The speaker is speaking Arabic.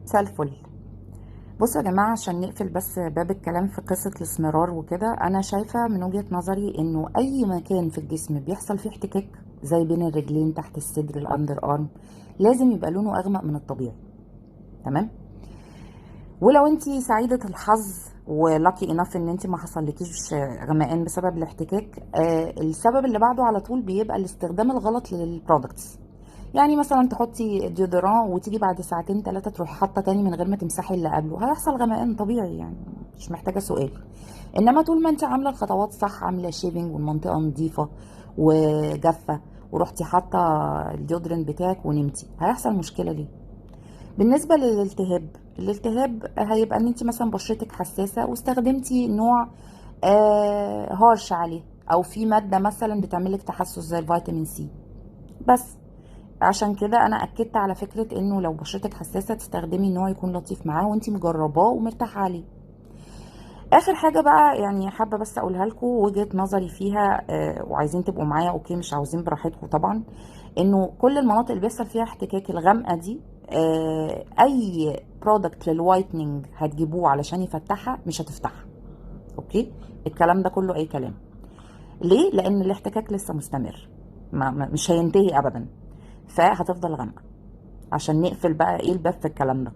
مساء الفل. بصوا يا جماعة، عشان نقفل بس باب الكلام في قصة الاسمرار وكده، أنا شايفة من وجهة نظري إنه أي مكان في الجسم بيحصل فيه احتكاك زي بين الرجلين، تحت الصدر، الأندر أرم، لازم يبقى لونه أغمق من الطبيعي. تمام. ولو انتي سعيدة الحظ ولاكي انف ان انتي ما حصلكيش غمقان بسبب الاحتكاك، السبب اللي بعده على طول بيبقى الاستخدام الغلط للبرودكتس. يعني مثلا تحطي ديودران وتيجي بعد ساعتين ثلاثة تروحي حاطة تاني من غير ما تمسحي اللي قبله، هيحصل غمقان طبيعي يعني، مش محتاجة سؤال. انما طول ما انت عاملة الخطوات صح، عاملة شيفنج والمنطقة نظيفة وجافة، ورحتي حاطة الديودرين بتاعك ونمتي، هيحصل مشكلة ليه؟ بالنسبة للالتهاب، الالتهاب هيبقى ان انت مثلا بشرتك حساسة واستخدمتي نوع هارش عليه، او في مادة مثلا بتعملك تحسس زي الفيتامين سي. بس عشان كده انا اكدت على فكرة انه لو بشرتك حساسة تستخدمي نوع يكون لطيف معاه وانت مجرباه ومرتاحة عليه. اخر حاجة بقى يعني حابة بس اقولها لكم وجهة نظري فيها، وعايزين تبقوا معايا اوكي، مش عاوزين براحتكم طبعا. انه كل المناطق اللي بيحصل فيها احتكاك الغامقة دي، اي برودكت للوايتنينج هتجيبوه علشان يفتحها مش هتفتحها. اوكي، الكلام ده كله اي كلام. ليه؟ لان الاحتكاك لسه مستمر، مش هينتهي ابدا، فهتفضل غامقة. عشان نقفل بقى ايه الباب في الكلام ده.